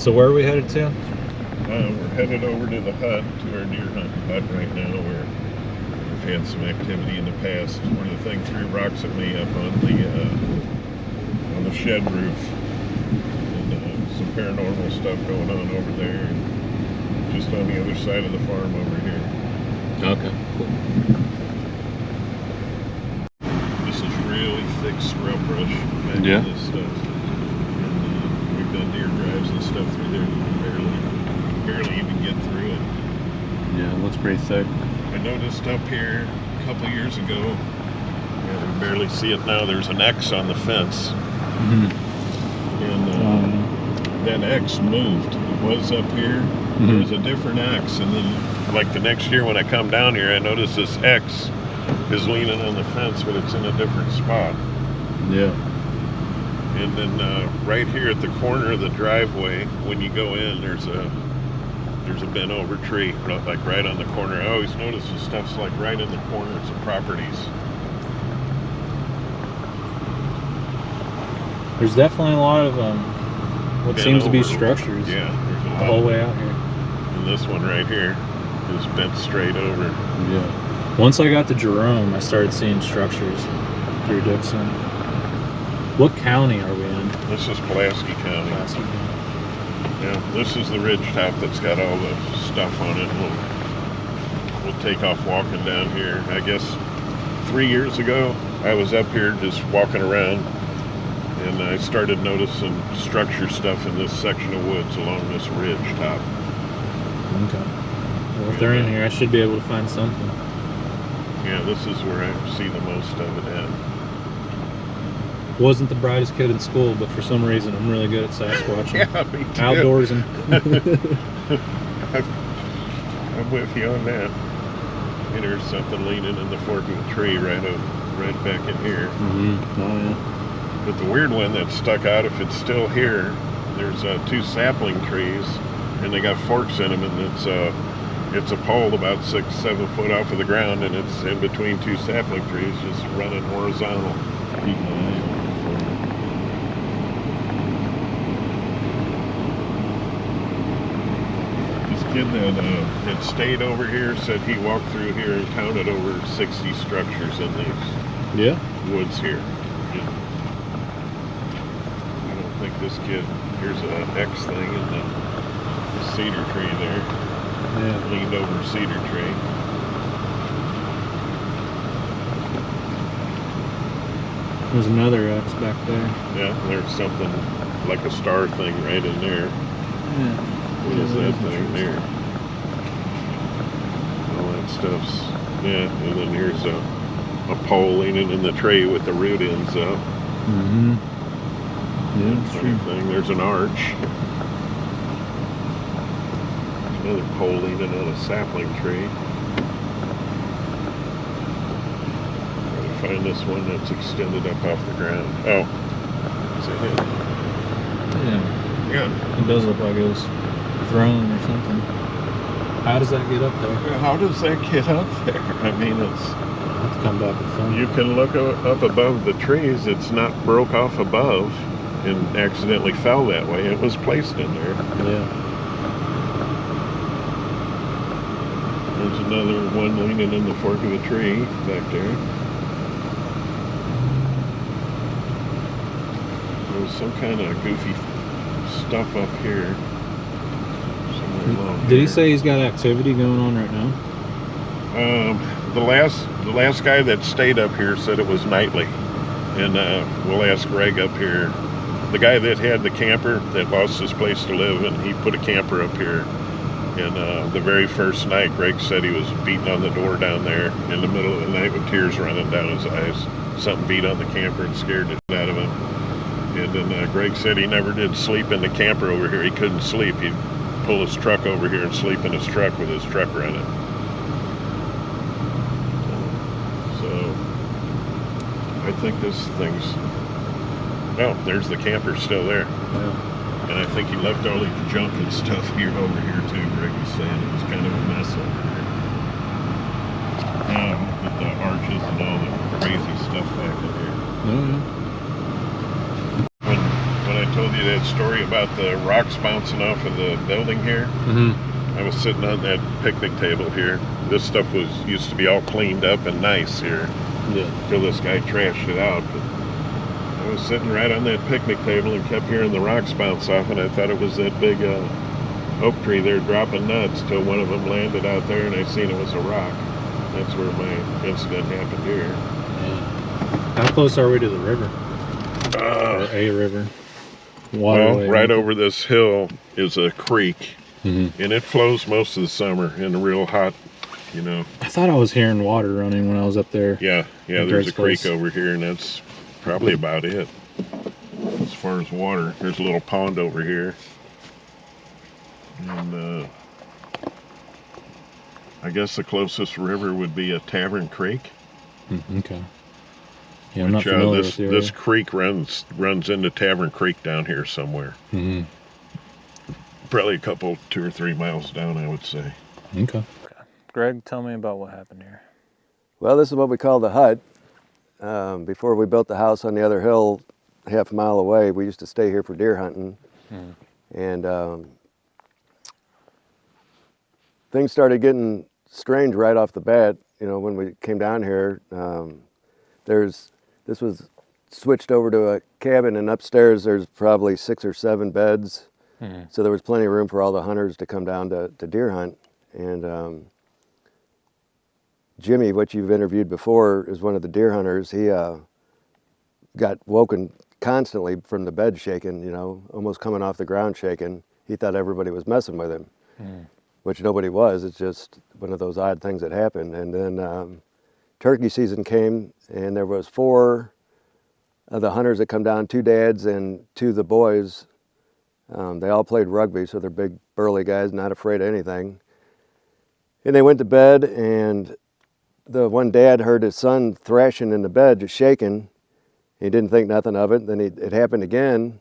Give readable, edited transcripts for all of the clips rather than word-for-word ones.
So where are we headed to? We're headed over to the hut, to our deer hunt hut right now, where we've had some activity in the past. One of the things threw rocks at me up on the shed roof, and some paranormal stuff going on over there, and just on the other side of the farm over here. Okay, cool. This is really thick scrub brush back in this stuff. And we've done deer drives and stuff through there. You can barely even get through it. Yeah, it looks pretty thick. I noticed up here a couple years ago, you can barely see it now, there's an X on the fence. Mm-hmm. And that X moved. It was up here. Mm-hmm. There was a different X, and then like the next year when I come down here, I notice this X is leaning on the fence, but it's in a different spot. Yeah. And then right here at the corner of the driveway, when you go in, there's a bent over tree, like right on the corner. I always notice the stuff's like right in the corners of properties. There's definitely a lot of what seems to be structures. Yeah, there's a lot. The whole way out here. And this one right here is bent straight over. Yeah. Once I got to Jerome, I started seeing structures through Dixon. What county are we in? This is Pulaski County. Pulaski. Yeah, this is the ridge top that's got all the stuff on it. We'll take off walking down here. I guess 3 years ago, I was up here just walking around, and I started noticing structure stuff in this section of woods along this ridge top. Okay. Well, if they're in here, I should be able to find something. Yeah, this is where I see the most of it at. Wasn't the brightest kid in school, but for some reason I'm really good at Sasquatch. Yeah, me too. Outdoors and I'm with you on that. And there's something leaning in the fork of the tree right back in here. Mm-hmm. Oh yeah. But the weird one that stuck out, if it's still here, there's 2 sapling trees, and they got forks in them, and it's a pole about 6-7 foot off of the ground, and it's in between 2 sapling trees, just running horizontal. This kid that stayed over here said he walked through here and counted over 60 structures in these woods here. Yeah. I don't think this kid, here's an X thing in the cedar tree there. Yeah. Leaned over cedar tree. There's another X back there. Yeah, there's something like a star thing right in there. Yeah. What is that thing there? All that stuff's, yeah, and then here's a pole leaning in the tray with the root ends up. Mm-hmm. Yeah, that's true. Thing. There's an arch. Another pole leaning on a sapling tree. Trying to find this one that's extended up off the ground. Oh, is it him? Yeah. Yeah. It does look like it was thrown or something. How does that get up there? How does that get up there? I mean, I'll have to come back and film. you can look up above the trees. It's not broke off above and accidentally fell that way. It was placed in there. Yeah. There's another one leaning in the fork of the tree back there. There's some kind of goofy stuff up here. Somewhere along Did he here. say he's got activity going on right now? The last guy that stayed up here said it was nightly, and we'll ask Greg up here. The guy that had the camper that lost his place to live, and he put a camper up here. And the very first night, Greg said he was beating on the door down there in the middle of the night with tears running down his eyes. Something beat on the camper and scared it out of him. And then Greg said he never did sleep in the camper over here. He couldn't sleep. He'd pull his truck over here and sleep in his truck with his truck running. So I think this thing's... Oh, there's the camper still there. Yeah. And I think he left all his junk and stuff here over here too. Greg was saying it was kind of a mess over here. With the arches and all the crazy stuff back in here. Mm-hmm. When I told told you that story about the rocks bouncing off of the building here. I was sitting on that picnic table here. This stuff used to be all cleaned up and nice here. Till this guy trashed it out. But I was sitting right on that picnic table and kept hearing the rocks bounce off, and I thought it was that big oak tree there dropping nuts till one of them landed out there, and I seen it was a rock. That's where my incident happened here. How close are we to the river? Or a river? Well, right over this hill is a creek, and it flows most of the summer in a real hot, you know. I thought I was hearing water running when I was up there. Yeah, there's a creek over here, and that's probably about it. As far as water, there's a little pond over here. And I guess the closest river would be a Tavern Creek. Okay. Yeah, I'm not familiar with the area. This creek runs into Tavern Creek down here somewhere. Probably a couple, 2 or 3 miles down, I would say. Okay. Greg, tell me about what happened here. Well, this is what we call the hut. Before we built the house on the other hill, half a mile away, we used to stay here for deer hunting. And things started getting strange right off the bat. You know, when we came down here, this was switched over to a cabin, and upstairs there's probably 6 or 7 beds. So there was plenty of room for all the hunters to come down to deer hunt. And Jimmy, what you've interviewed before, is one of the deer hunters. He got woken constantly from the bed shaking, you know, almost coming off the ground shaking. He thought everybody was messing with him, which nobody was. It's just one of those odd things that happened. And then turkey season came, and there was 4 of the hunters that come down, 2 dads and 2 of the boys. They all played rugby, so they're big, burly guys, not afraid of anything. And they went to bed, and the one dad heard his son thrashing in the bed, just shaking. He didn't think nothing of it. Then it happened again.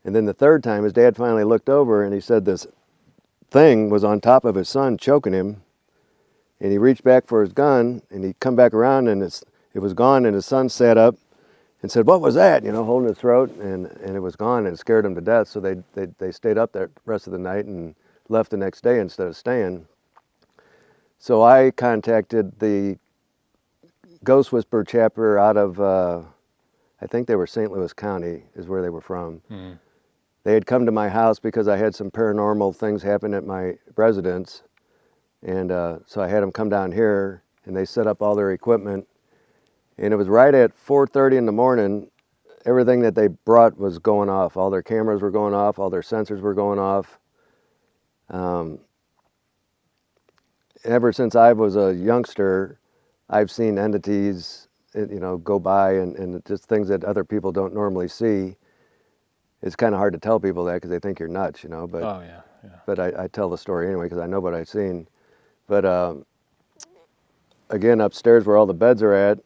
And then the third time, his dad finally looked over, and he said this thing was on top of his son, choking him. And he reached back for his gun, and he come back around, and it was gone, and his son sat up and said, "What was that?" You know, holding his throat, and it was gone, and it scared him to death. So they stayed up there the rest of the night and left the next day instead of staying. So I contacted the Ghost Whisperer chapter out of, I think they were St. Louis County is where they were from. They had come to my house because I had some paranormal things happen at my residence. And so I had them come down here, and they set up all their equipment. And it was right at 4:30 in the morning, everything that they brought was going off. All their cameras were going off, all their sensors were going off. Ever since I was a youngster, I've seen entities, you know, go by and just things that other people don't normally see. It's kind of hard to tell people that because they think you're nuts, you know. But but I tell the story anyway because I know what I've seen. But again, upstairs where all the beds are at,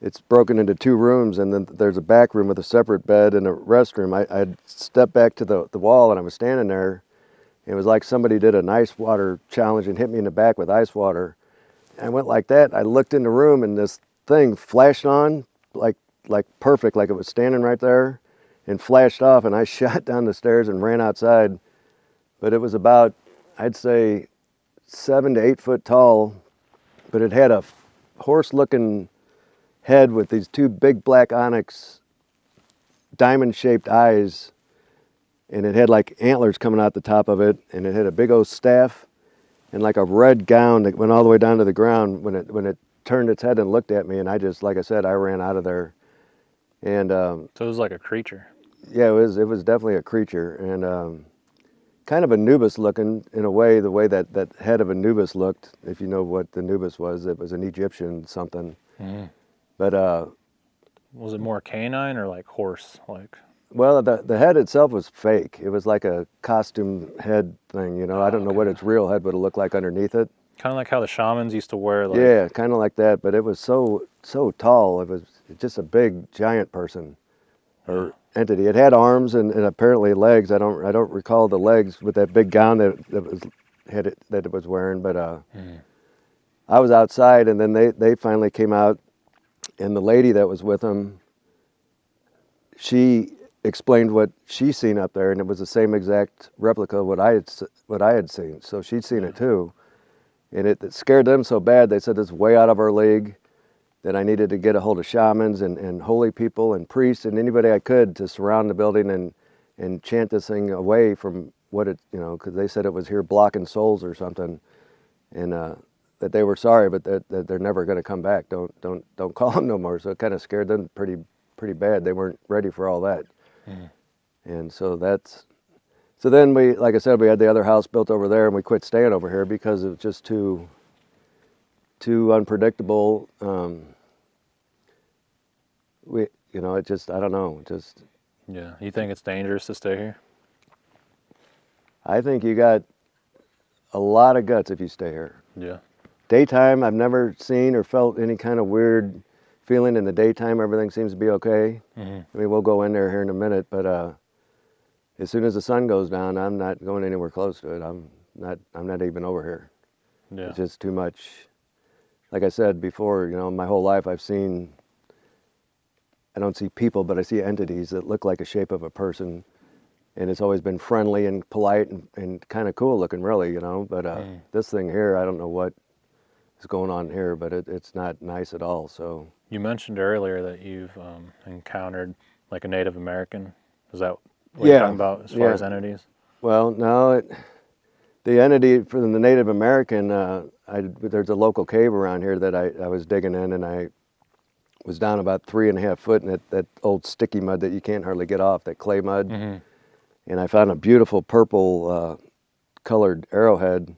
it's broken into 2 rooms, and then there's a back room with a separate bed and a restroom. I stepped back to the wall, and I was standing there. It was like somebody did an ice water challenge and hit me in the back with ice water. And I went like that. I looked in the room, and this thing flashed on like perfect, like it was standing right there, and flashed off, and I shot down the stairs and ran outside. But it was about, I'd say, 7 to 8 foot tall, but it had a horse-looking head with these 2 big black onyx diamond-shaped eyes, and it had like antlers coming out the top of it, and it had a big old staff and like a red gown that went all the way down to the ground when it turned its head and looked at me, and I just, like I said, I ran out of there. And so it was like a creature. Yeah, it was definitely a creature, and kind of Anubis looking in a way, the way that head of Anubis looked. If you know what the Anubis was, it was an Egyptian something. But was it more canine or like horse? Like, well, the head itself was fake. It was like a costume head thing, you know. I don't know what its real head would have looked like underneath it. kind of like how the shamans used to wear. Like, yeah, kind of like that. But it was so tall. It was just a big giant person or entity. It had arms and apparently legs. I don't recall the legs with that big gown that it was wearing. But I was outside, and then they finally came out, and the lady that was with them, she explained what she seen up there, and it was the same exact replica of what I had seen. So she'd seen it too, and it scared them so bad. They said this is way out of our league. That I needed to get a hold of shamans and holy people and priests and anybody I could to surround the building and chant this thing away from what it, you know, because they said it was here blocking souls or something, and that they were sorry, but that they're never going to come back. Don't call them no more. So it kind of scared them pretty bad. They weren't ready for all that, and so then we, like I said, we had the other house built over there, and we quit staying over here because it was just too unpredictable. It just, I don't know, just. Yeah, you think it's dangerous to stay here? I think you got a lot of guts if you stay here. Yeah. Daytime, I've never seen or felt any kind of weird feeling. In the daytime, everything seems to be okay. I mean, we'll go in there here in a minute, but as soon as the sun goes down, I'm not going anywhere close to it. I'm not even over here. Yeah. It's just too much. Like I said before, my whole life I don't see people, but I see entities that look like a shape of a person, and it's always been friendly and polite and kind of cool looking, really, But this thing here, I don't know what is going on here, but it's not nice at all. So You mentioned earlier that you've encountered like a Native American. Is that what you're talking about as far as entities? Well, no, the entity for the Native American, there's a local cave around here that I was digging in, and I was down about 3.5 foot in that old sticky mud that you can't hardly get off, that clay mud. And I found a beautiful purple colored arrowhead.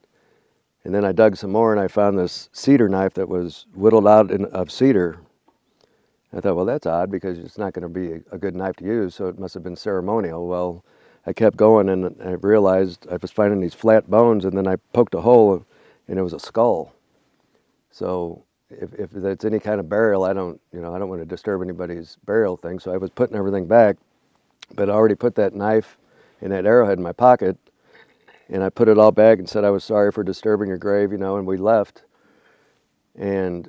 And then I dug some more, and I found this cedar knife that was whittled out of cedar. I thought, well, that's odd because it's not going to be a good knife to use, so it must have been ceremonial. Well, I kept going, and I realized I was finding these flat bones, and then I poked a hole, and it was a skull. So if it's any kind of burial, I don't want to disturb anybody's burial thing. So I was putting everything back, but I already put that knife and that arrowhead in my pocket, and I put it all back and said I was sorry for disturbing your grave, and we left. And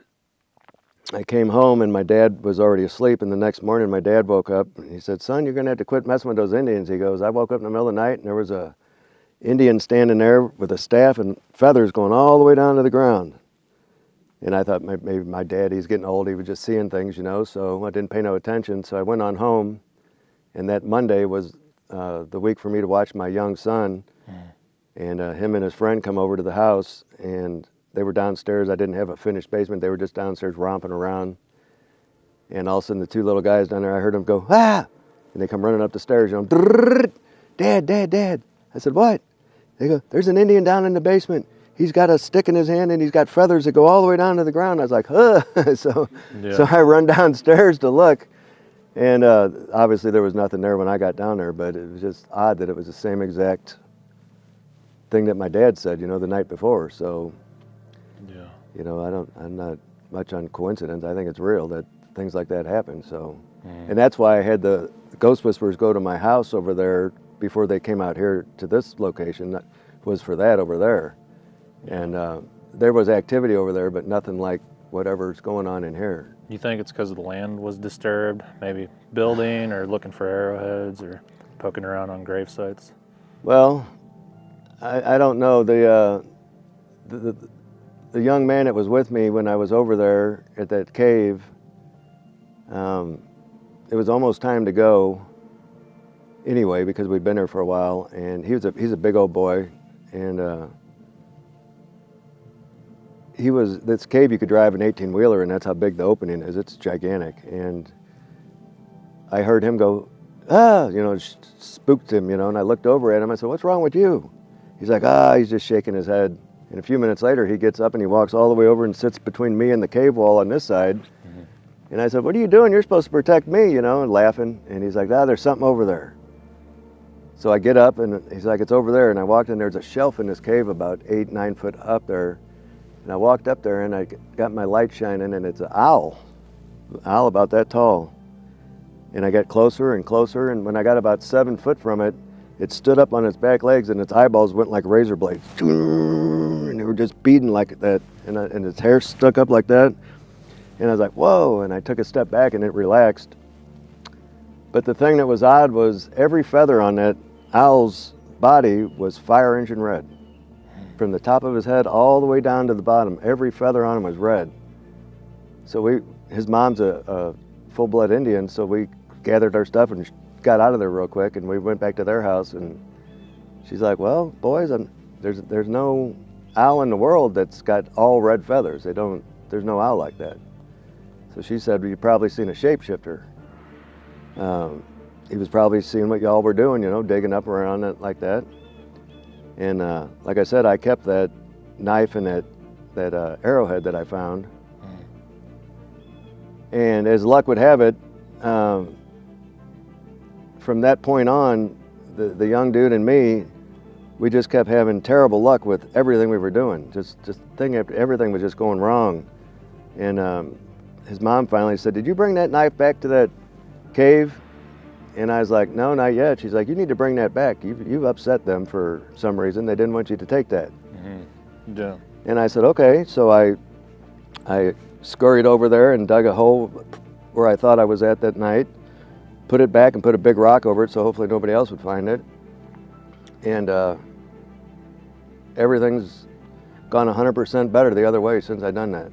I came home, and my dad was already asleep, and the next morning my dad woke up, and he said, son, you're going to have to quit messing with those Indians. He goes, I woke up in the middle of the night, and there was a Indian standing there with a staff and feathers going all the way down to the ground. And I thought maybe my dad, he's getting old, he was just seeing things, so I didn't pay no attention. So I went on home, and that Monday was the week for me to watch my young son. And him and his friend come over to the house, and they were downstairs. I didn't have a finished basement. They were just downstairs romping around. And all of a sudden, the two little guys down there, I heard them go, ah! And they come running up the stairs, Dad, Dad, Dad. I said, what? They go, there's an Indian down in the basement. He's got a stick in his hand, and he's got feathers that go all the way down to the ground. I was like, huh. So I run downstairs to look, and obviously there was nothing there when I got down there, but it was just odd that it was the same exact thing that my dad said, the night before. So, I'm not much on coincidence. I think it's real that things like that happen. So, and that's why I had the Ghost Whisperers go to my house over there before they came out here to this location. That was for that over there. And there was activity over there, but nothing like whatever's going on in here. You think it's because the land was disturbed, maybe building or looking for arrowheads or poking around on grave sites? Well, I don't know. The young man that was with me when I was over there at that cave, it was almost time to go anyway because we'd been there for a while, and he's a big old boy, and this cave you could drive an 18-wheeler, and that's how big the opening is. It's gigantic. And I heard him go, spooked him, and I looked over at him. I said, what's wrong with you? He's like, he's just shaking his head. And a few minutes later, he gets up and he walks all the way over and sits between me and the cave wall on this side. And I said, what are you doing? You're supposed to protect me, and laughing. And he's like, there's something over there. So I get up, and he's like, it's over there. And I walked in, there's a shelf in this cave about 8-9 foot up there. And I walked up there, and I got my light shining, and it's an owl about that tall. And I got closer and closer, and when I got about 7 foot from it, it stood up on its back legs, and its eyeballs went like razor blades. And they were just beating like that, and its hair stuck up like that. And I was like, whoa, and I took a step back, and it relaxed. But the thing that was odd was every feather on that owl's body was fire engine red. From the top of his head all the way down to the bottom, every feather on him was red. So his mom's a full-blood Indian, so we gathered our stuff and got out of there real quick, and we went back to their house, and she's like, well, boys, there's no owl in the world that's got all red feathers. There's no owl like that. So she said, well, you've probably seen a shapeshifter. He was probably seeing what y'all were doing, digging up around it like that. And like I said, I kept that knife and that arrowhead that I found. And as luck would have it, from that point on, the young dude and me, we just kept having terrible luck with everything we were doing. Just everything was just going wrong. And his mom finally said, did you bring that knife back to that cave? And I was like, no, not yet. She's like, you need to bring that back. You've upset them for some reason. They didn't want you to take that. Mm-hmm. Yeah. And I said, okay. So I scurried over there and dug a hole where I thought I was at that night, put it back and put a big rock over it so hopefully nobody else would find it. And everything's gone 100% better the other way since I've done that.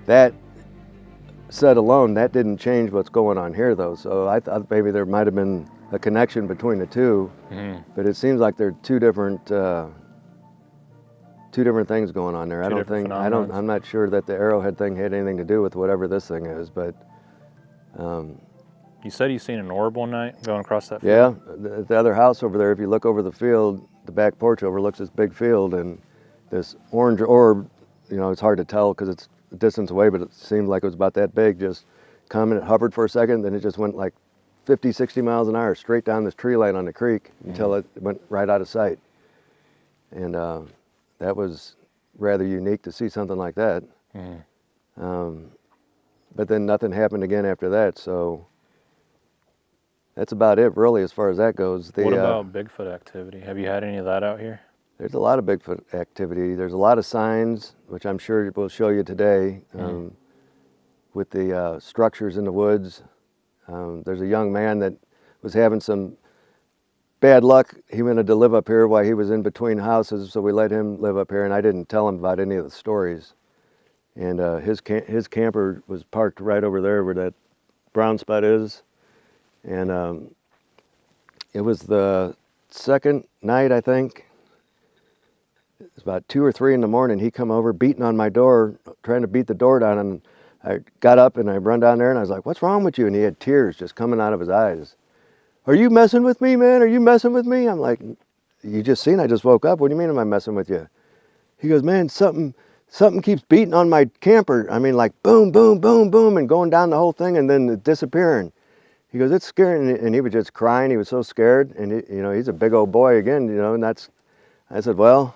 That said alone, that didn't change what's going on here though. So I thought maybe there might have been a connection between the two, but it seems like they're two different things going on there. I'm not sure that the arrowhead thing had anything to do with whatever this thing is, but. You said you seen an orb one night going across that field? Yeah, the other house over there, if you look over the field, the back porch overlooks this big field, and this orange orb, it's hard to tell because it's a distance away, but it seemed like it was about that big, just come and it hovered for a second, then it just went like 50, 60 miles an hour straight down this tree line on the creek until it went right out of sight. And that was rather unique to see something like that. But then nothing happened again after that, so that's about it really as far as that goes. What about Bigfoot activity? Have you had any of that out here? There's a lot of Bigfoot activity. There's a lot of signs, which I'm sure we'll show you today, with the structures in the woods. There's a young man that was having some bad luck. He wanted to live up here while he was in between houses, so we let him live up here, and I didn't tell him about any of the stories. And his camper was parked right over there where that brown spot is. And it was the second night, I think. It was about 2 or 3 in the morning. He come over beating on my door, trying to beat the door down. And I got up and I run down there and I was like, what's wrong with you? And he had tears just coming out of his eyes. Are you messing with me, man? Are you messing with me? I'm like, you just seen I just woke up. What do you mean am I messing with you? He goes, man, something keeps beating on my camper. I mean, like boom, boom, boom, boom, and going down the whole thing and then disappearing. He goes, it's scary. And he was just crying. He was so scared. And he's a big old boy again, and I said, well,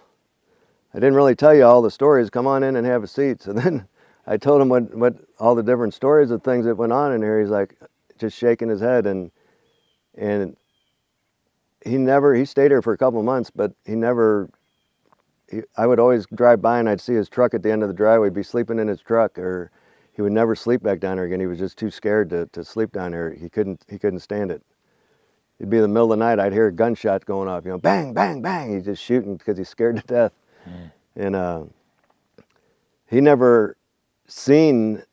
I didn't really tell you all the stories. Come on in and have a seat. So then I told him what all the different stories of things that went on in here. He's like just shaking his head. And he stayed here for a couple of months, but I would always drive by and I'd see his truck at the end of the driveway. He'd be sleeping in his truck, or he would never sleep back down there again. He was just too scared to sleep down here. He couldn't stand it. It'd be the middle of the night, I'd hear gunshots going off, bang, bang, bang. He's just shooting because he's scared to death. And he never seen,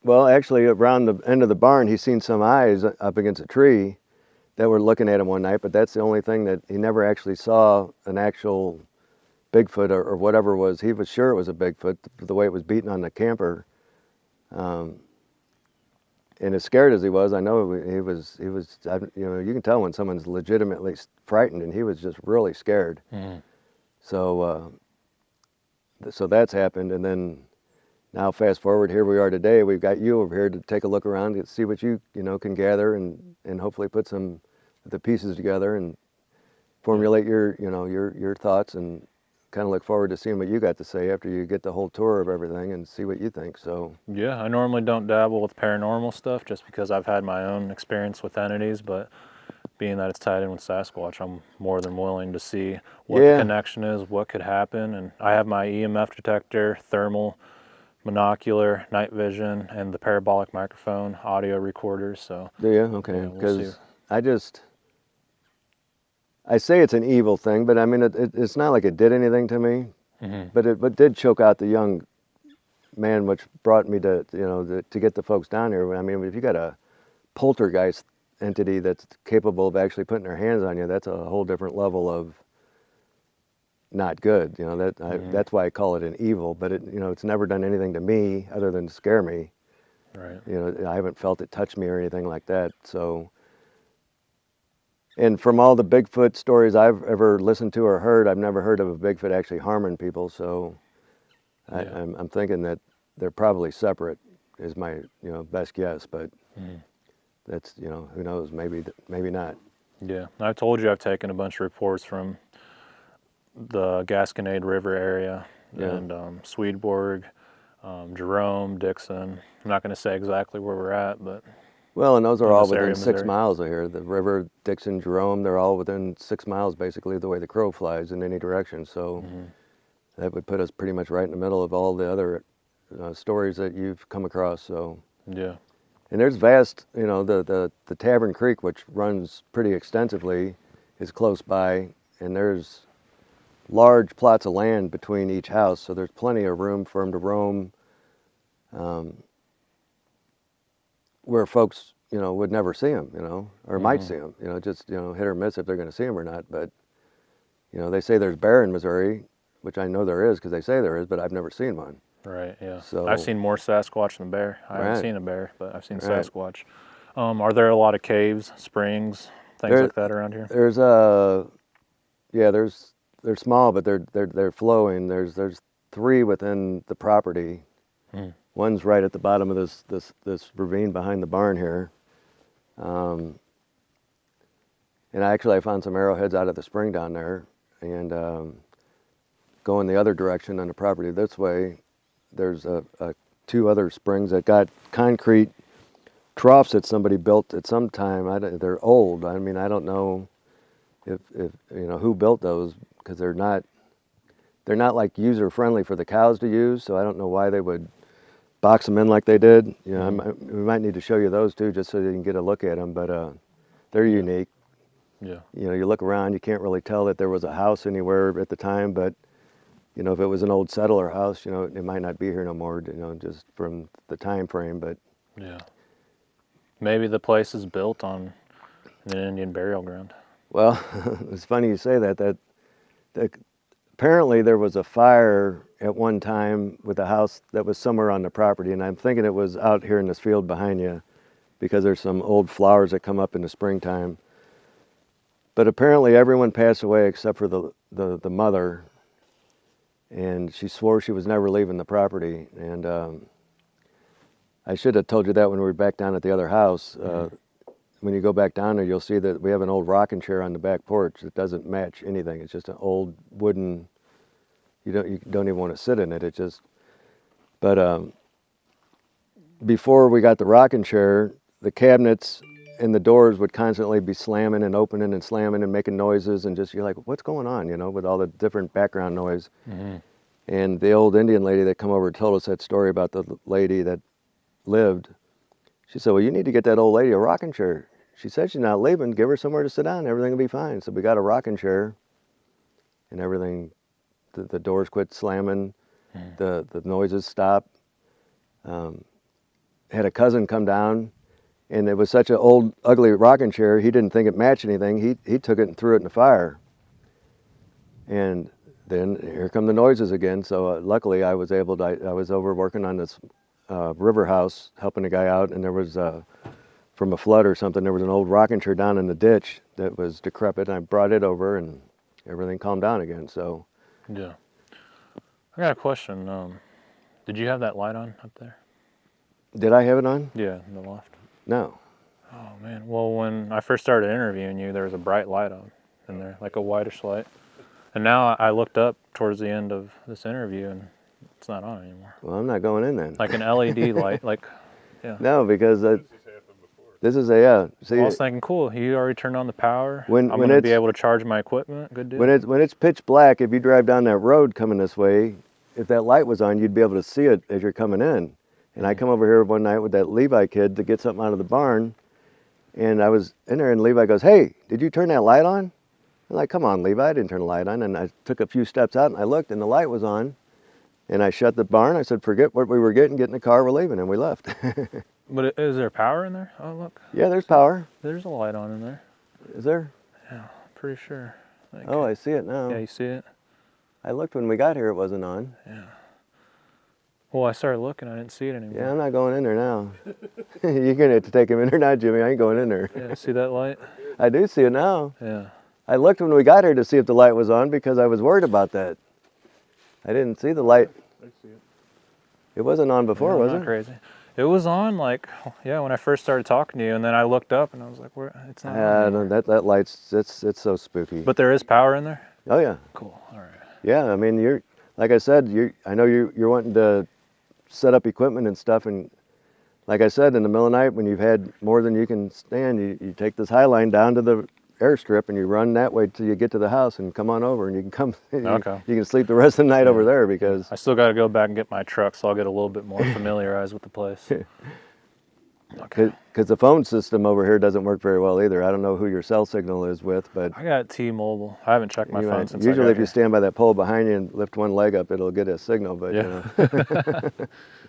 well, actually around the end of the barn, he's seen some eyes up against a tree that were looking at him one night, but that's the only thing that he never actually saw an actual Bigfoot or whatever it was. He was sure it was a Bigfoot, the way it was beating on the camper. And as scared as he was, I know he was, you can tell when someone's legitimately frightened, and he was just really scared. So that's happened. And then now fast forward, here we are today. We've got you over here to take a look around and see what you can gather and hopefully put some of the pieces together and formulate your thoughts, and kind of look forward to seeing what you got to say after you get the whole tour of everything and see what you think. So yeah, I normally don't dabble with paranormal stuff just because I've had my own experience with entities, but being that it's tied in with Sasquatch, I'm more than willing to see what the connection is, what could happen. And I have my EMF detector, thermal monocular, night vision, and the parabolic microphone, audio recorders. So Do you? Okay. yeah, we'll see. Because I say it's an evil thing, but I mean, it's not like it did anything to me. Mm-hmm. But it did choke out the young man, which brought me to, to get the folks down here. I mean, if you got a poltergeist entity that's capable of actually putting their hands on you, that's a whole different level of not good. That's why I call it an evil. But it's never done anything to me other than to scare me. Right. I haven't felt it touch me or anything like that. So, and from all the Bigfoot stories I've ever listened to or heard, I've never heard of a Bigfoot actually harming people. So, Yeah. I'm thinking that they're probably separate, is my best guess. But that's who knows? Maybe not. Yeah. I told you I've taken a bunch of reports from the Gasconade River area and Swedenborg, Jerome, Dixon. I'm not going to say exactly where we're at, but Well, and those are in all this within area, 6 Missouri. miles of here. The river, Dixon, Jerome, they're all within 6 miles, basically, the way the crow flies in any direction. So that would put us pretty much right in the middle of all the other stories that you've come across. So, Yeah. and there's vast, the Tavern Creek, which runs pretty extensively, is close by, and there's large plots of land between each house. So there's plenty of room for them to roam. Where folks, would never see them, or might see them, just, hit or miss if they're going to see them or not. But, they say there's bear in Missouri, which I know there is because they say there is, but I've never seen one. Right, yeah. So- I've seen more Sasquatch than bear. I haven't Right. seen a bear, but I've seen Right. Sasquatch. Are there a lot of caves, springs, things There- like that around here? There's they're small, but they're flowing. There's 3 within the property. One's right at the bottom of this ravine behind the barn here. And I found some arrowheads out of the spring down there. And going the other direction on the property this way, there's 2 other springs that got concrete troughs that somebody built at some time. They're old. I mean, I don't know if who built those, because they're not like user friendly for the cows to use. So I don't know why they would box them in like they did. We might need to show you those too, just so you can get a look at them. But they're unique. Yeah. You look around, you can't really tell that there was a house anywhere at the time. But if it was an old settler house, it might not be here no more. Just from the time frame. But Yeah. Maybe the place is built on an Indian burial ground. well, it's funny you say that. Apparently there was a fire at one time with a house that was somewhere on the property, and I'm thinking it was out here in this field behind you, because there's some old flowers that come up in the springtime. But apparently everyone passed away except for the mother, and she swore she was never leaving the property. And I should have told you that when we were back down at the other house. When you go back down there, you'll see that we have an old rocking chair on the back porch that doesn't match anything. It's just an old wooden. You don't even want to sit in it. But before we got the rocking chair, the cabinets and the doors would constantly be slamming and opening and slamming and making noises, and just, you're like, what's going on? With all the different background noise. And the old Indian lady that come over and told us that story about the lady that lived, she said, well, you need to get that old lady a rocking chair. She said she's not leaving. Give her somewhere to sit down. Everything will be fine. So we got a rocking chair, and everything, the doors quit slamming, the noises stopped. Had a cousin come down, and it was such an old, ugly rocking chair, he didn't think it matched anything. He took it and threw it in the fire. And then here come the noises again. So luckily I was over working on this river house, helping a guy out, and there was from a flood or something, there was an old rocking chair down in the ditch that was decrepit, and I brought it over, and everything calmed down again. So Yeah. I got a question. Did you have that light on up there? did I have it on? Yeah, in the loft. No. Oh man. Well, when I first started interviewing you, there was a bright light on in there, like a whitish light. And now I looked up towards the end of this interview, and it's not on anymore. Well, I'm not going in then. Like an LED light, like, yeah. No, because this is See, I was thinking, cool. You already turned on the power. When I'm gonna be it's- able to charge my equipment. Good deal. when it's pitch black, if you drive down that road coming this way, if that light was on, you'd be able to see it as you're coming in. And I come over here one night with that Levi kid to get something out of the barn, and I was in there, and Levi goes, "Hey, did you turn that light on?" I'm like, "Come on, Levi, I didn't turn the light on." And I took a few steps out, and I looked, and the light was on. And I shut the barn. I said, "Forget what we were getting, get in the car, we're leaving," and we left. But is there power in there? Oh, look. Yeah, there's power. There's a light on in there. Is there? Yeah, pretty sure. Oh, I see it now. Yeah, you see it? I looked when we got here, it wasn't on. Yeah. Well, I started looking, I didn't see it anymore. Yeah, I'm not going in there now. You're going to have to take him in there now, Jimmy. I ain't going in there. Yeah, see that light? I do see it now. Yeah. I looked when we got here to see if the light was on because I was worried about that. I didn't see the light. I see it. It wasn't on before, was Not it? crazy. It was on, like, yeah, when I first started talking to you, and then I looked up and I was like, "Where? It's not on Yeah, anymore." that light's, it's so spooky. But there is power in there? Oh, yeah. Cool, all right. Yeah, I mean, you're, like I said, I know you're wanting to set up equipment and stuff, and like I said, in the middle of the night when you've had more than you can stand, you take this high line down to the airstrip and you run that way till you get to the house and come on over, and you can come. Okay. You can sleep the rest of the night over there because I still got to go back and get my truck, so I'll get a little bit more familiarized with the place. Okay. because the phone system over here doesn't work very well either. I don't know who your cell signal is with, but I got T-Mobile. I haven't checked my you phone might- since I usually got if you here. stand by that pole behind you and lift one leg up, it'll get a signal. But Yeah. you know.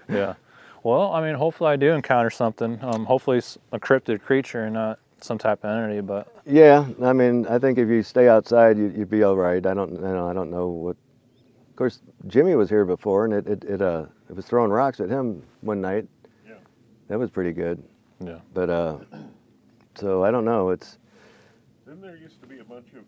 Yeah. Well, I mean, hopefully I do encounter something. Hopefully it's a cryptid creature and not some type of entity, but Yeah, I mean, I think if you stay outside, you'd be all right. I don't know what. Of course, Jimmy was here before, and it was throwing rocks at him one night. Yeah. That was pretty good. yeah. But so I don't know. It's Then there used to be a bunch of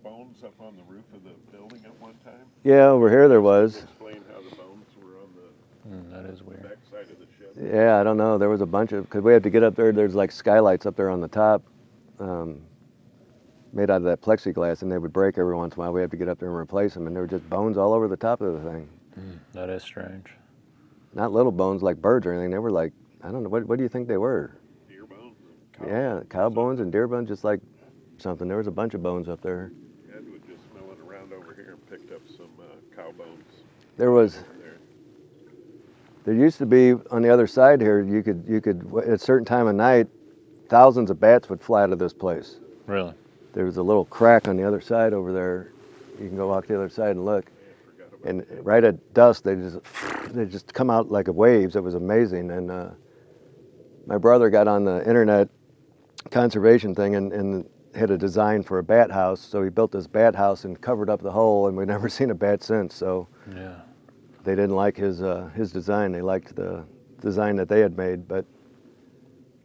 bones up on the roof of the building at one time. yeah, over here there was. Explain how the bones were on the That is weird. back side of the shed. Yeah, I don't know. There was a bunch of because we had to get up there. There's like skylights up there on the top, made out of that plexiglass, and they would break every once in a while. We had to get up there and replace them, and there were just bones all over the top of the thing. That is strange. Not little bones like birds or anything. They were like, I don't know. What do you think they were? Deer bones and Yeah, cow bones and deer bones, just like something. There was a bunch of bones up there. Ed was just milling around over here and picked up some cow bones. There was. Over there. There used to be on the other side here. You could at a certain time of night, thousands of bats would fly to this place. Really? There was a little crack on the other side over there. You can go walk the other side and look. And right at dusk, they just come out like waves. It was amazing. And my brother got on the internet conservation thing and had a design for a bat house. So he built this bat house and covered up the hole, and we've never seen a bat since. So Yeah. they didn't like his design. They liked the design that they had made, but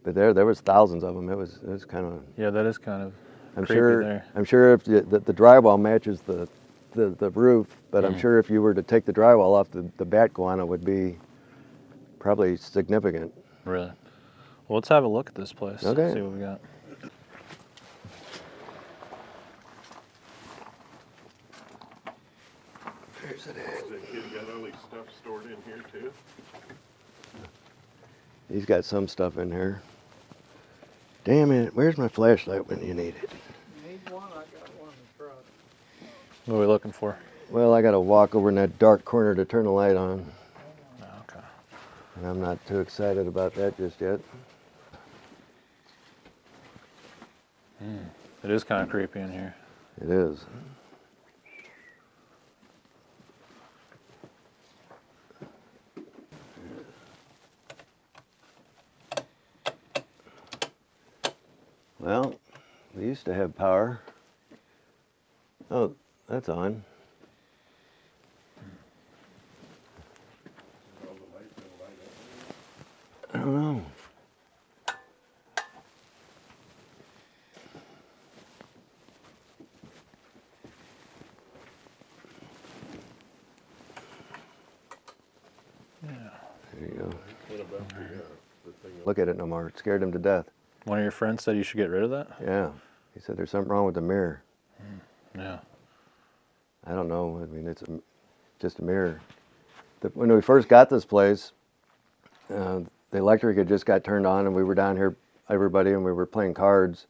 there was thousands of them. It was kind of. Yeah, that is kind of I'm creepy sure. there. I'm sure if the drywall matches the roof, but I'm sure if you were to take the drywall off, the bat guano would be probably significant. Really? Well, let's have a look at this place. Okay. See what we got. Has that kid got all his stuff stored in here too? He's got some stuff in here. Damn it! Where's my flashlight when you need it? Need one? I got one in the truck. What are we looking for? Well, I got to walk over in that dark corner to turn the light on, Okay. and I'm not too excited about that just yet. It is kind of creepy in here. It is. Well, we used to have power. Oh, that's on. I don't know. There you go. What about the thing? Look at it no more. It scared him to death. One of your friends said you should get rid of that? Yeah. He said there's something wrong with the mirror. Yeah. I don't know. I mean, it's just a mirror. When we first got this place, the electric had just got turned on, and we were down here, everybody, and we were playing cards.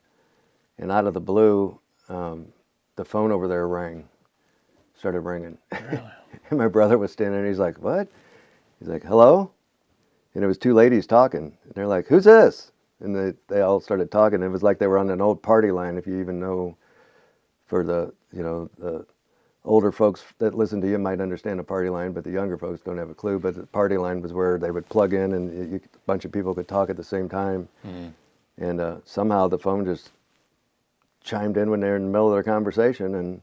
And out of the blue, the phone over there started ringing. Really? And my brother was standing there, and he's like, what? He's like, hello? And it was two ladies talking. And they're like, who's this? And they all started talking. It was like they were on an old party line, if you even know, for the, the older folks that listen to you might understand a party line, but the younger folks don't have a clue. But the party line was where they would plug in and a bunch of people could talk at the same time. And somehow the phone just chimed in when they were in the middle of their conversation, and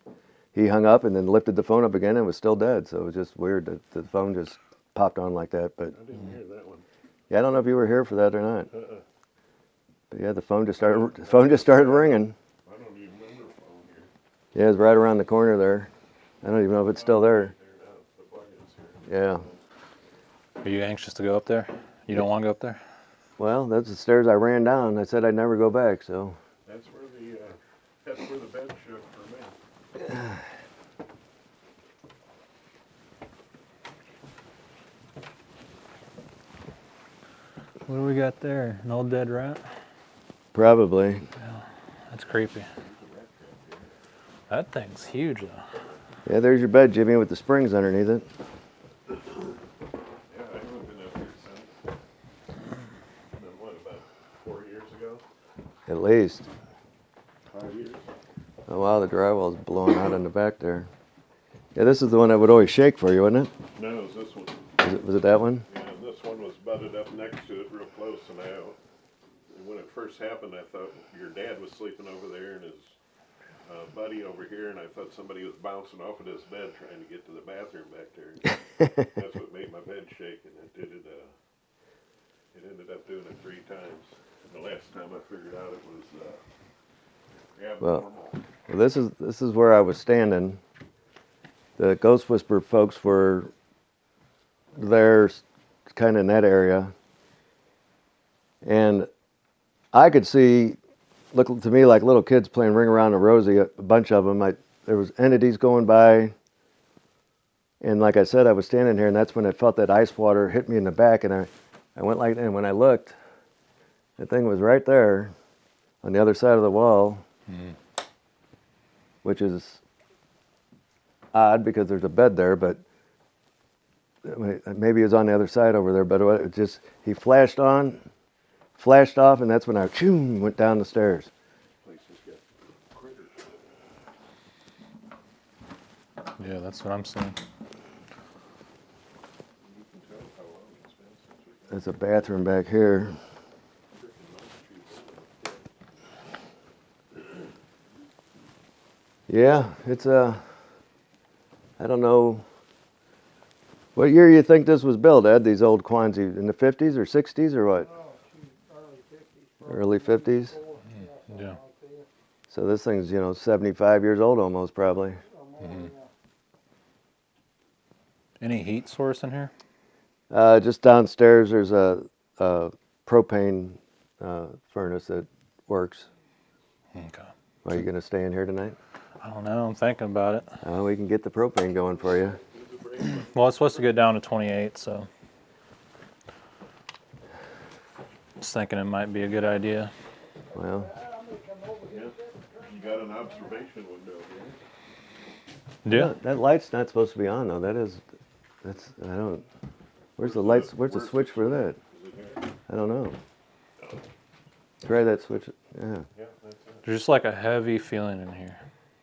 he hung up and then lifted the phone up again and was still dead. So it was just weird that the phone just popped on like that. But I didn't hear that one. yeah, I don't know if you were here for that or not. But yeah, the phone just started ringing. I don't even remember a phone here. Yeah, it was right around the corner there. I don't even know if it's still there. The plug is here. Yeah. Are you anxious to go up there? You don't want to go up there? Well, that's the stairs I ran down. I said I'd never go back, so. That's where the bed shook for me. What do we got there? An old dead rat? Probably. That's creepy. That thing's huge, though. Yeah, there's your bed, Jimmy, with the springs underneath it. Yeah, I haven't been up here since. Been what, about 4 years ago? At least. 5 years? Oh wow, the drywall's blowing out in the back there. Yeah, this is the one that would always shake for you, wasn't it? No, it was this one. Was it that one? Yeah, this one was butted up next to it real close, and when it first happened, I thought your dad was sleeping over there and his buddy over here, and I thought somebody was bouncing off of this bed trying to get to the bathroom back there. That's what made my bed shake, and it did it. It ended up doing it 3 times. And the last time I figured out it was abnormal. Well, this is where I was standing. The Ghost Whisperer folks were there, kind of in that area, and I could see, looked to me like little kids playing Ring Around the Rosie, a bunch of them. There was entities going by, and like I said, I was standing here, and that's when I felt that ice water hit me in the back, and I went like that, and when I looked, the thing was right there on the other side of the wall, which is odd because there's a bed there, but maybe it was on the other side over there, but it just, he flashed off, and that's when I went down the stairs. Yeah, that's what I'm seeing. There's a bathroom back here. Yeah, it's I don't know. What year you think this was built, Ed? These old Kwanzaa, in the 50s or 60s or what? Oh, shoot, Early 50s? Yeah. So this thing's, 75 years old almost, probably. Any heat source in here? Just downstairs, there's a propane furnace that works. Okay. Are you going to stay in here tonight? I don't know. I'm thinking about it. We can get the propane going for you. Well, it's supposed to get down to 28, so just thinking it might be a good idea. Well, Yeah. You got an observation window here. Yeah. that light's not supposed to be on though. Where's the lights? Where's the switch for that? Is it here? I don't know. Try that switch. Yeah, Yeah, that's it. There's just like a heavy feeling in here.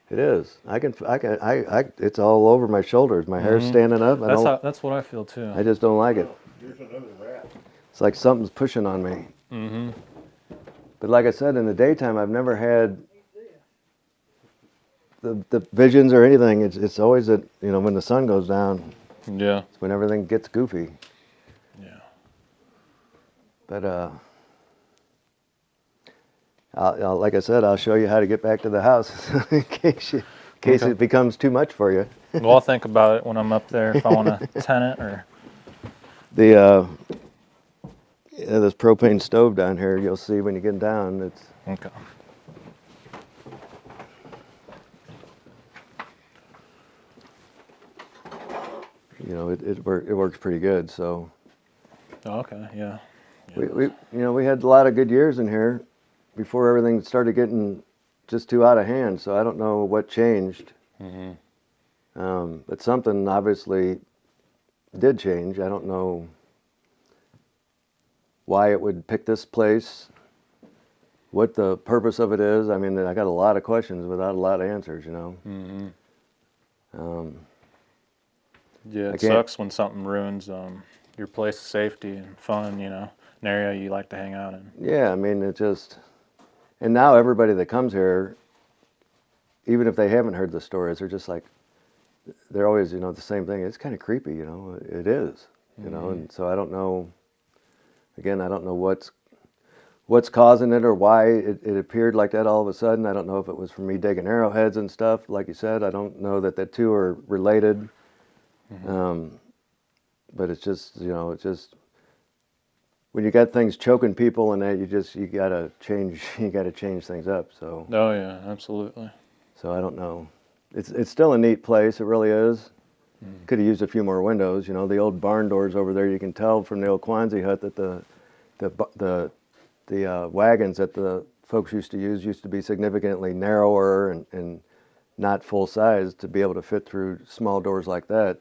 it is. It's all over my shoulders. My hair's standing up. That's what I feel too. I just don't like it. Here's another rat. It's like something's pushing on me. Mm-hmm. But like I said, in the daytime, I've never had the visions or anything. It's always when the sun goes down, Yeah. it's when everything gets goofy. Yeah. But like I said, I'll show you how to get back to the house in case Okay. it becomes too much for you. Well, I'll think about it when I'm up there if I want to tenant or. This propane stove down here, you'll see when you get down. It's Okay. it works pretty good. So Oh, okay. Yeah. we had a lot of good years in here before everything started getting just too out of hand. So I don't know what changed. Mm-hmm. But something obviously did change. I don't know why it would pick this place, what the purpose of it is. I mean, I got a lot of questions without a lot of answers, you know. Yeah, I it can't- sucks when something ruins your place of safety and fun, you know, an area you like to hang out in. Yeah, I mean, it just, and now everybody that comes here, even if they haven't heard the stories, they're just like, they're always, you know, the same thing. It's kind of creepy, you know. It is, you know. And so I don't know. Again, I don't know what's causing it or why it appeared like that all of a sudden. I don't know if it was from me digging arrowheads and stuff. Like you said, I don't know that the two are related. But it's just, you know, it's just when you got things choking people and that, you gotta change things up. So Oh yeah, absolutely. I don't know. It's still a neat place. It really is. Could have used a few more windows. You know, the old barn doors over there. You can tell from the old Kwanzaa hut that the wagons that the folks used to be significantly narrower and not full size to be able to fit through small doors like that.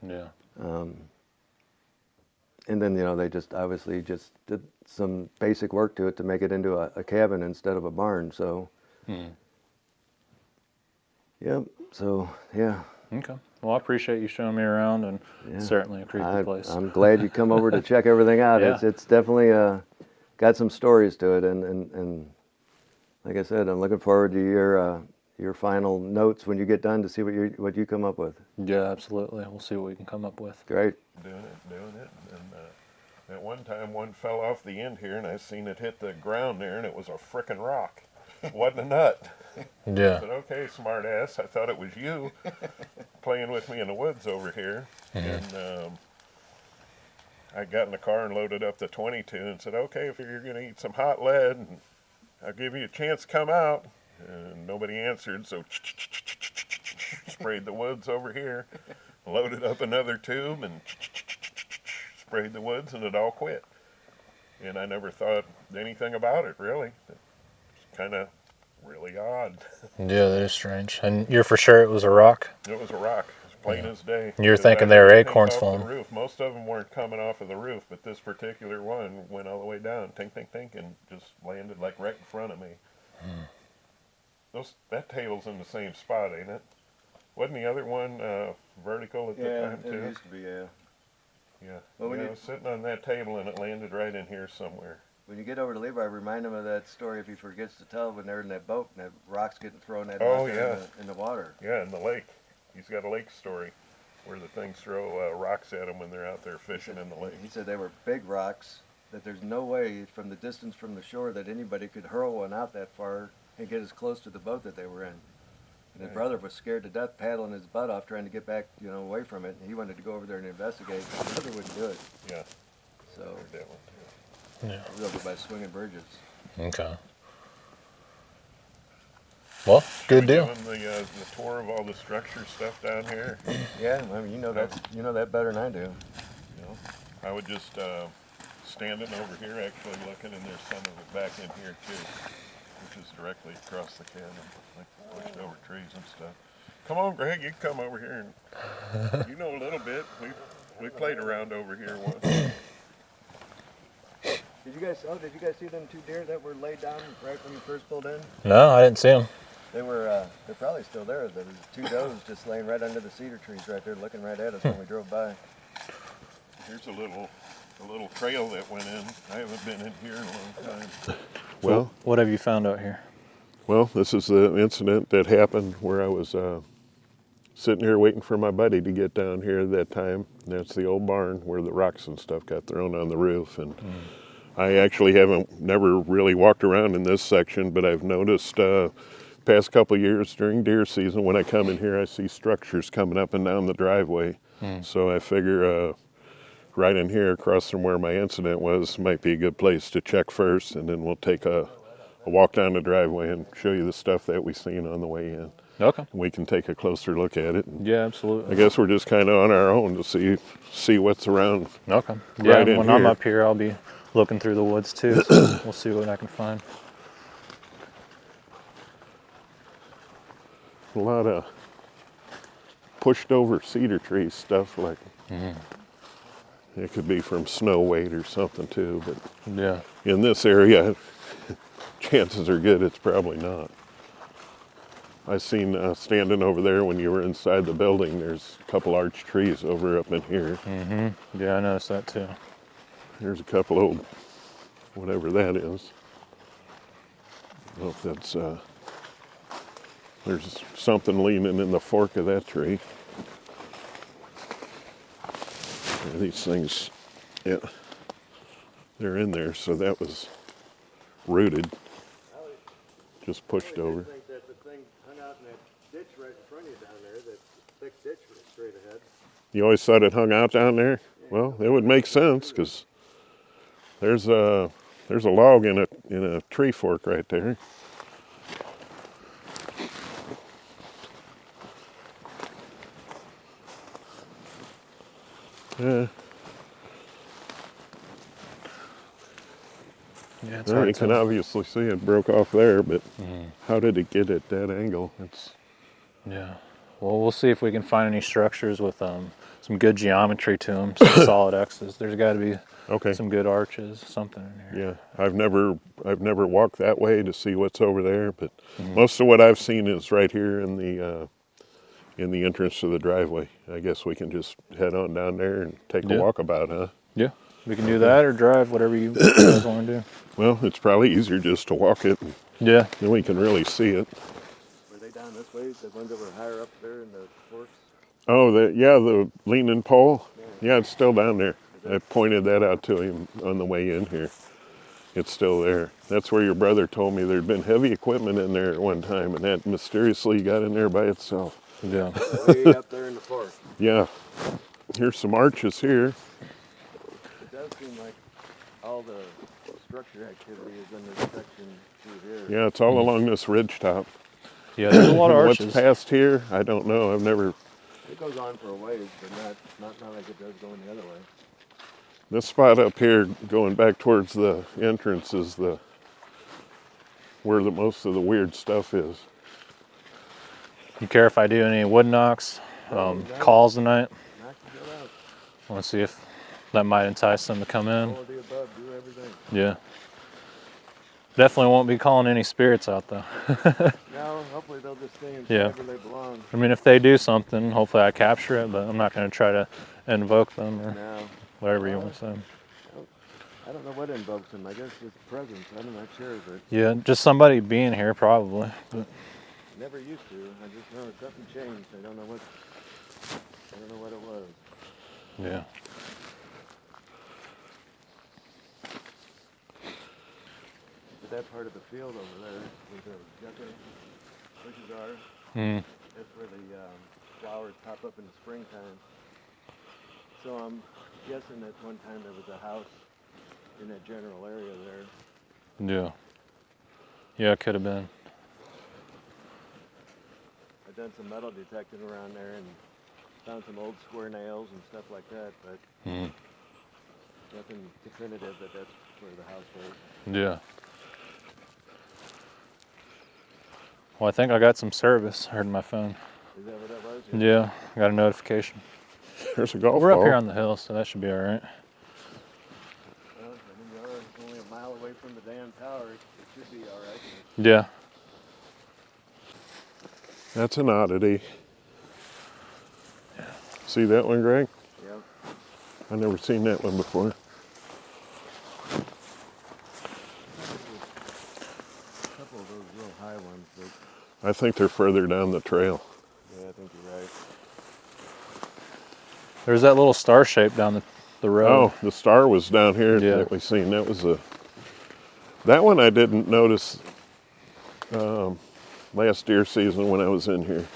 Yeah. And then, you know, they just obviously just did some basic work to it to make it into a cabin instead of a barn. So, yep. So, yeah. Okay. Well, I appreciate you showing me around, and Yeah. certainly a creepy place. I'm glad you come over to check everything out. Yeah. It's definitely got some stories to it, and like I said, I'm looking forward to your final notes when you get done to see what you come up with. Yeah, absolutely. We'll see what we can come up with. Great. Doing it. And at one time, one fell off the end here, and I seen it hit the ground there, and it was a frickin' rock. It wasn't a nut. Yeah. I said, okay, smart ass. I thought it was you playing with me in the woods over here. And I got in the car and loaded up the 22 and said, okay, if you're going to eat some hot lead, I'll give you a chance to come out. And nobody answered, so sprayed the woods over here, loaded up another tube, and sprayed the woods, and it all quit. And I never thought anything about it, really. It's kind of really odd. Yeah, that is strange. And you're for sure it was a rock? It was a rock, as plain as day. You're 'Cause thinking I they were didn't acorns think off falling. the roof. Most of them weren't coming off of the roof, but this particular one went all the way down, tink, tink, tink, and just landed like right in front of me. That table's in the same spot, ain't it? Wasn't the other one vertical at the time too? to be. Yeah. Yeah. Well, when Yeah, you- I was sitting on that table and it landed right in here somewhere. When you get over to Levi, remind him of that story if he forgets to tell when they're in that boat and that rock's getting thrown at him Oh, out there yeah. in the water. Yeah, in the lake. He's got a lake story where the things throw rocks at them when they're out there fishing in the lake. He said they were big rocks, that there's no way from the distance from the shore that anybody could hurl one out that far and get as close to the boat that they were in. And his Right. brother was scared to death, paddling his butt off, trying to get back, you know, away from it. And he wanted to go over there and investigate, but his brother wouldn't do it. Yeah, So heard that one too. Yeah. he was over by Swinging Bridges. Okay. Well, good deal. Doing the tour of all the structure stuff down here. Yeah, I mean, you know that better than I do. You know, I would just standing over here, actually looking, and there's some of it back in here too, which is directly across the cabin, like pushed over trees and stuff. Come on, Greg, you can come over here, and you know a little bit. We played around over here once. Did you guys see them two deer that were laid down right when you first pulled in? No, I didn't see him. They're probably still there. There was two does just laying right under the cedar trees right there, looking right at us when we drove by. Here's a little trail that went in. I haven't been in here in a long time. Well, what have you found out here? Well, this is the incident that happened where I was sitting here waiting for my buddy to get down here at that time. And that's the old barn where the rocks and stuff got thrown on the roof. And I actually never really walked around in this section, but I've noticed past couple of years during deer season, when I come in here, I see structures coming up and down the driveway. So I figure right in here across from where my incident was might be a good place to check first, and then we'll take a walk down the driveway and show you the stuff that we seen on the way in. Okay. We can take a closer look at it. And Yeah, I absolutely. guess we're just kind of on our own to see what's around. Okay. Yeah, Right in when I'm here. up here, I'll be looking through the woods too. So we'll see what I can find. A lot of pushed over cedar tree stuff, like it could be from snow weight or something too, but Yeah. in this area, chances are good it's probably not. I seen standing over there when you were inside the building, there's a couple arch trees over up in here. Yeah, I noticed that too. There's a couple old, whatever that is. I don't know if that's, there's something leaning in the fork of that tree. These things, yeah, they're in there, so that was rooted, just pushed over. I think that the thing hung out in that ditch right in front of you down there, that thick ditch straight ahead. You always thought it hung out down there? Well, it would make sense, because there's a log in a tree fork right there. Yeah. Yeah, it's Well, hard you to can tell. obviously see it broke off there, but how did it get at that angle? It's Yeah. Well, we'll see if we can find any structures with some good geometry to them, some solid X's. There's got to be okay. some good arches, something in here. Yeah, I've never walked that way to see what's over there, but most of what I've seen is right here in the entrance to the driveway. I guess we can just head on down there and take a Yeah. walkabout, huh? Yeah. We can do that or drive, whatever you guys want to do. Well, it's probably easier just to walk it, and Yeah. then we can really see it. Were they down this way? The ones that were higher up there in the forks? Oh, the leaning pole? Yeah, it's still down there. I pointed that out to him on the way in here. It's still there. That's where your brother told me there'd been heavy equipment in there at one time, and that mysteriously got in there by itself. Yeah. Way up there in the fork. Yeah. Here's some arches here. It does seem like all the structure activity is in this section through here. Yeah, it's all along this ridge top. Yeah, there's a lot of What's arches. past here, I don't know. I've never. It goes on for a ways, but not like it does going the other way. This spot up here, going back towards the entrance, is where most of the weird stuff is. You care if I do any wood knocks, calls tonight? Knock it out. I want to see if that might entice them to come in. All of the above, do everything. Yeah. Definitely won't be calling any spirits out though. No, hopefully they'll just stay inside Yeah. where they belong. I mean, if they do something, hopefully I capture it, but I'm not going to try to invoke them or No, whatever you want to say. I don't know what invokes them. I guess it's presence. I'm not sure, but Yeah, just somebody being here probably. But never used to. I just know something changed. I don't know what it was. yeah. But that part of the field over there where the yucca bushes are, Mm. that's where the flowers pop up in the springtime. So I'm guessing that one time there was a house in that general area there. Yeah. Yeah, it could have been. I've done some metal detecting around there and found some old square nails and stuff like that, but Mm. nothing definitive that that's where the house was. Yeah. Well, I think I got some service. I heard my phone. Is that what that was? Yeah, I got a notification. There's a golf We're up ball. here on the hill, so that should be all right. Well, I mean, you're only a mile away from the damn tower. It should be all right. Yeah. That's an oddity. See that one, Greg? Yeah. I've never seen that one before. A couple of those real high ones, but I think they're further down the trail. yeah, I think you're right. There's that little star shape down the road. Oh, the star was down here Yeah. that we seen. That one I didn't notice last deer season when I was in here.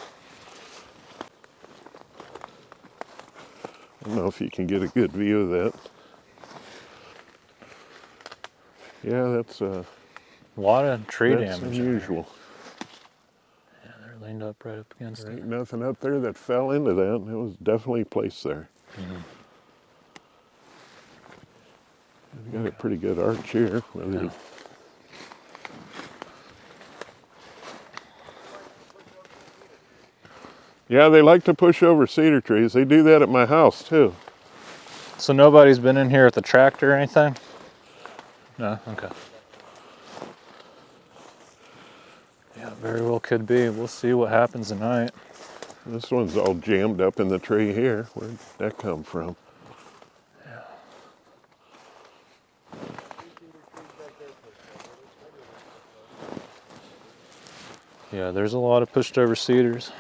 I don't know if you can get a good view of that. Yeah, that's A lot of tree that's damage. unusual. Yeah, they're leaned up right up against There it. ain't nothing up there that fell into that. It was definitely placed there. We've got a pretty good arch here. Whether Yeah, they like to push over cedar trees. They do that at my house too. So nobody's been in here with a tractor or anything? No? Okay. Yeah, very well could be. We'll see what happens tonight. This one's all jammed up in the tree here. Where'd that come from? Yeah, there's a lot of pushed over cedars.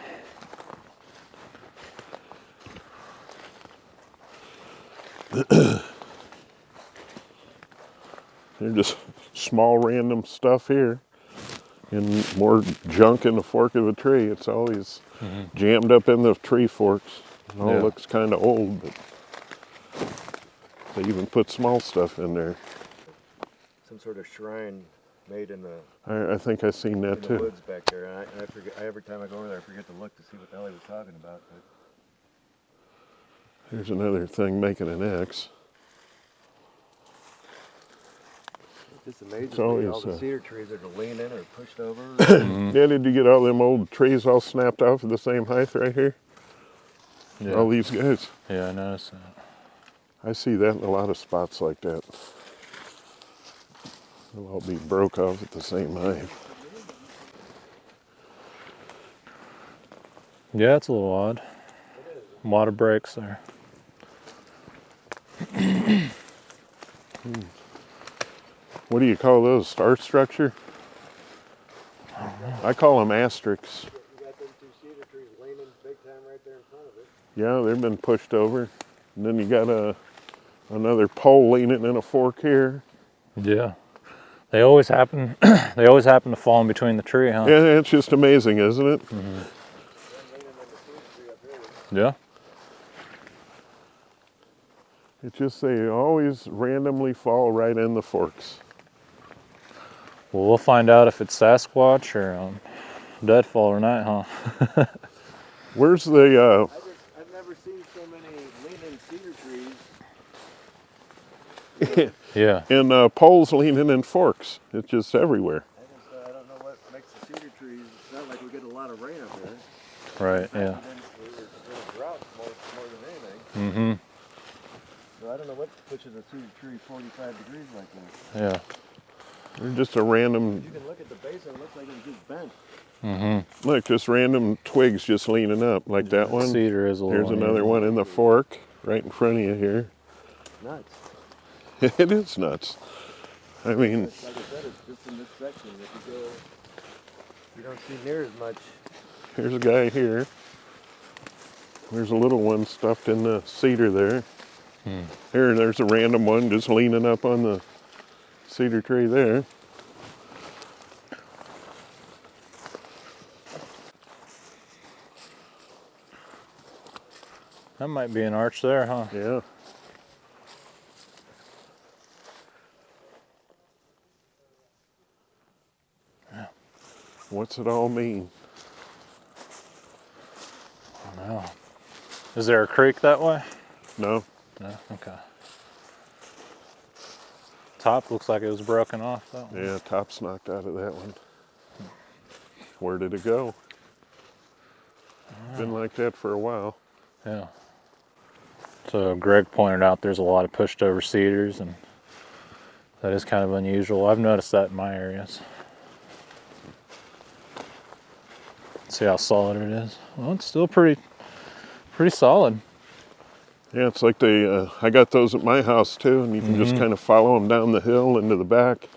They're just small random stuff here. And more junk in the fork of a tree. It's always jammed up in the tree forks. It all Yeah. looks kind of old, but they even put small stuff in there. Some sort of shrine made in the, I think I seen that in the too. woods back there. And I forget, every time I go over there, I forget to look to see what the hell he was talking about. But Here's another thing making an X. it just amazes It's me, always, all the cedar trees that are leaning or pushed over. Yeah, did you get all them old trees all snapped off at the same height right here? Yeah. All these guys. Yeah, I noticed that. I see that in a lot of spots like that. They'll all be broke off at the same height. Yeah, it's a little odd. A lot of breaks there. What do you call those? Star structure? I call them asterisks. You got them two cedar trees leaning big time right there in front of it. Yeah, they've been pushed over. And then you got another pole leaning in a fork here. Yeah. They always happen they always happen to fall in between the tree, huh? Yeah, it's just amazing, isn't it? Yeah. It's just they always randomly fall right in the forks. Well, we'll find out if it's Sasquatch or deadfall or not, huh? Where's the, I've never seen so many leaning cedar trees. Yeah. and poles leaning in forks? It's just everywhere. I don't know what makes the cedar trees. It's not like we get a lot of rain up there. Right, yeah. We're in a drought more than anything. Mm-hmm. So I don't know what pushes a cedar tree 45 degrees like that. Yeah. They're just a random, You can look at the base and it looks like it's just bent. Mm-hmm. look, just random twigs just leaning up, like that one. Cedar is a little Here's another unusual. one in the fork, right in front of you here. Nuts. It is nuts. I mean, Like I said, it's just in this section. If you go, you don't see near as much. here's a guy here. There's a little one stuffed in the cedar there. There's a random one just leaning up on the cedar tree there. That might be an arch there, huh? Yeah. What's it all mean? I don't know. Is there a creek that way? No. No? Okay. Top looks like it was broken off, though. Yeah, top's knocked out of that one. Where did it go? Been like that for a while. Yeah. So Greg pointed out there's a lot of pushed over cedars, and that is kind of unusual. I've noticed that in my areas. See how solid it is. Well, it's still pretty solid. Yeah, it's like they, I got those at my house too, and you can just kind of follow them down the hill into the back.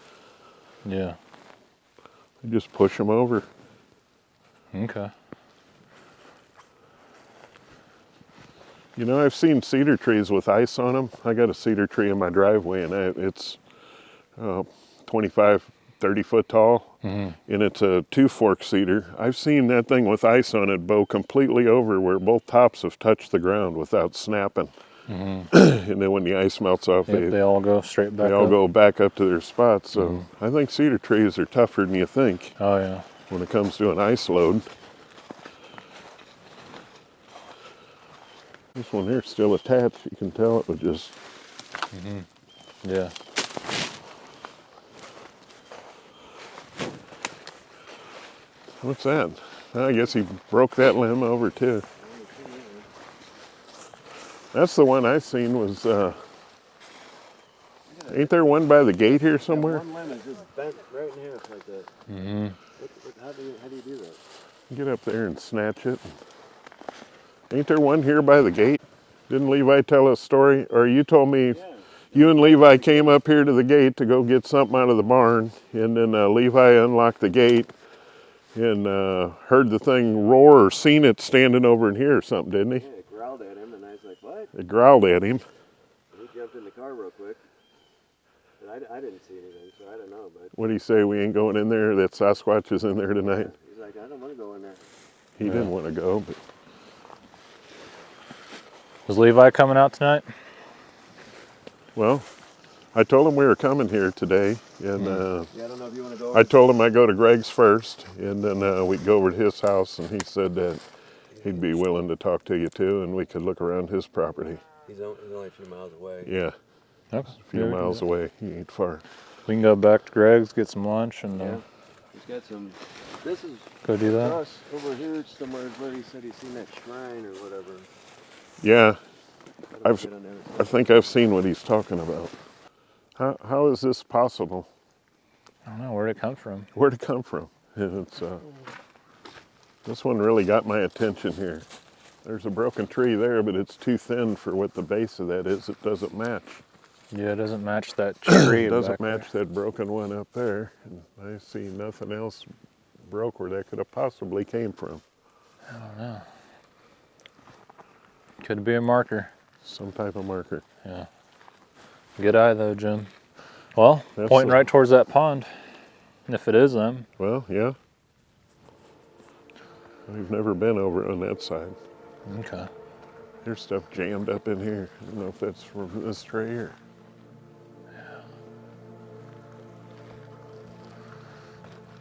Yeah. You just push them over. Okay. You know, I've seen cedar trees with ice on them. I got a cedar tree in my driveway, and it's 25, 30 foot tall, and it's a two-fork cedar. I've seen that thing with ice on it bow completely over where both tops have touched the ground without snapping. And then when the ice melts off, Yep, they all go straight back they all up. go back up to their spots. So I think cedar trees are tougher than you think Oh, yeah. when it comes to an ice load. This one here's still attached. You can tell it was just... Yeah. What's that? I guess he broke that limb over too. That's the one I seen was, ain't there one by the gate here somewhere? One limb is just bent right in half like that. Mm-hmm. How do you do that? Get up there and snatch it. Ain't there one here by the gate? Didn't Levi tell a story? Or you told me you and Levi came up here to the gate to go get something out of the barn, and then Levi unlocked the gate and heard the thing roar or seen it standing over in here or something, didn't he? Yeah, it growled at him, and I was like, what? It growled at him. And he jumped in the car real quick. And I didn't see anything, so I don't know. But What did he say? We ain't going in there? That Sasquatch is in there tonight? he's like, I don't want to go in there. He didn't want to go, but Is Levi coming out tonight? well, I told him we were coming here today, and Yeah, I don't know if you want to go. I told him I'd go to Greg's first, and then we'd go over to his house, and he said that he'd be willing to talk to you too, and we could look around his property. He's only a few miles away. Yeah, Okay. a few miles away. He ain't far. We can go back to Greg's, get some lunch, and Yeah. He's got some. This is go do that. across over here somewhere is where he said he's seen that shrine or whatever. Yeah, I don't get on there. I think I've seen what he's talking about. How is this possible? I don't know where'd it come from. Where'd it come from? It's this one really got my attention here. There's a broken tree there, but it's too thin for what the base of that is. It doesn't match. Yeah, it doesn't match that tree. It doesn't back match that broken one up there. And I see nothing else broke where that could have possibly came from. there. I don't know. Could be a marker. Some type of marker. Yeah. Good eye though, Jim. Well, That's pointing a- right towards that pond. If it is them. Well, yeah. We've never been over on that side. Okay. There's stuff jammed up in here. I don't know if that's from this tray or...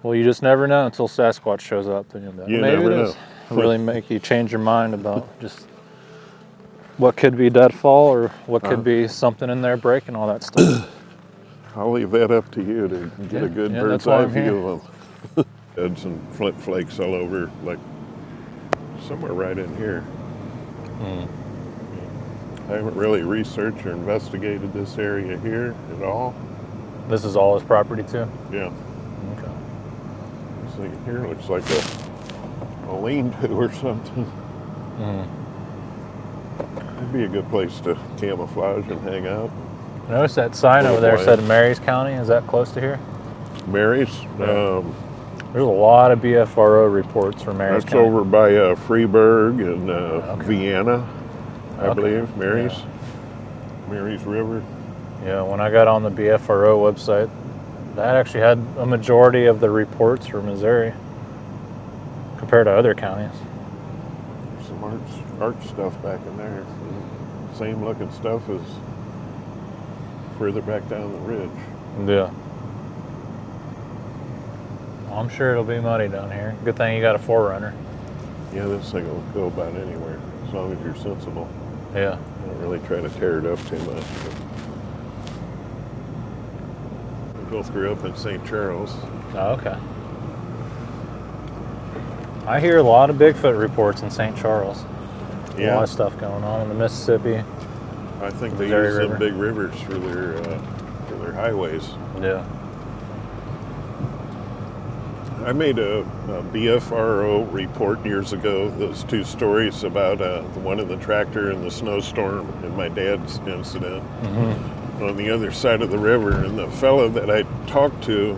Well, you just never know until Sasquatch shows up. Then you'll be like, You maybe never it know. is. Really make you change your mind about just what could be deadfall or what could be something in there breaking all that stuff. I'll leave that up to you to get a good Yeah, bird's that's why eye I'm here. view of them. Had some flint flakes all over, like somewhere right in here. I haven't really researched or investigated this area here at all. This is all his property too? Yeah, Okay. this thing here looks like a lean-to or something. It'd be a good place to camouflage and hang out. Notice that sign over there said Mary's County. Is that close to here? Mary's, There's a lot of BFRO reports for Mary's that's County. over by Freeburg and Vienna, I Okay. believe. Mary's River. Yeah, when I got on the BFRO website, that actually had a majority of the reports for Missouri compared to other counties. Some art stuff back in there. Same looking stuff as further back down the ridge. Yeah. Well, I'm sure it'll be muddy down here. Good thing you got a 4Runner. Yeah, this thing will go about anywhere as long as you're sensible. Yeah. Don't really try to tear it up too much. We both grew up in St. Charles. Oh, okay. I hear a lot of Bigfoot reports in St. Charles. A lot of stuff going on in the Mississippi. I think they Missouri use them River. big rivers for their highways. Yeah. I made a BFRO report years ago, those two stories about the one in the tractor and the snowstorm and my dad's incident on the other side of the river. And the fellow that I talked to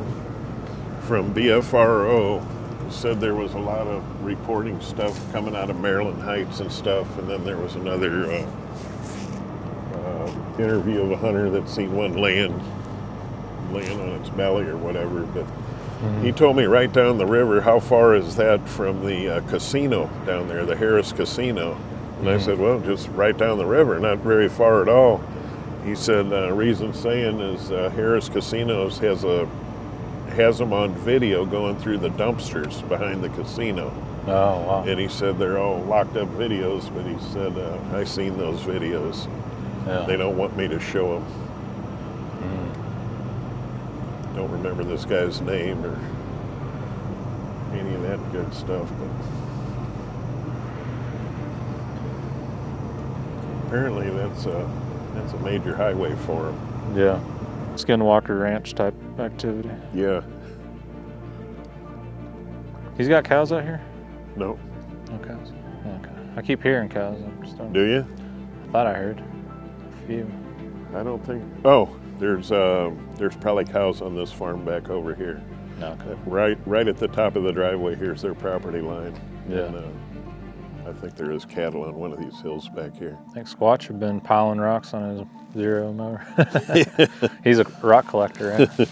from BFRO said there was a lot of reporting stuff coming out of Maryland Heights and stuff. And then there was another interview of a hunter that seen one laying on its belly or whatever. But he told me right down the river, how far is that from the casino down there, the Harris Casino? And I said, well, just right down the river, not very far at all. He said, reason saying is Harris Casinos has them on video going through the dumpsters behind the casino. Oh, wow. And he said they're all locked up videos, but he said, I seen those videos. Yeah. They don't want me to show them. Don't remember this guy's name or any of that that good stuff, but apparently that's a major highway for them. Yeah. Skinwalker Ranch type activity. Yeah. He's got cows out here? No. No cows. Okay. I keep hearing cows. I just don't. Do you? I thought I heard a few. I don't think. Oh, there's probably cows on this farm back over here. No. Okay. Right at the top of the driveway here's their property line. Yeah. And, I think there is cattle on one of these hills back here. I think Squatch have been piling rocks on his zero mower. He's a rock collector, right?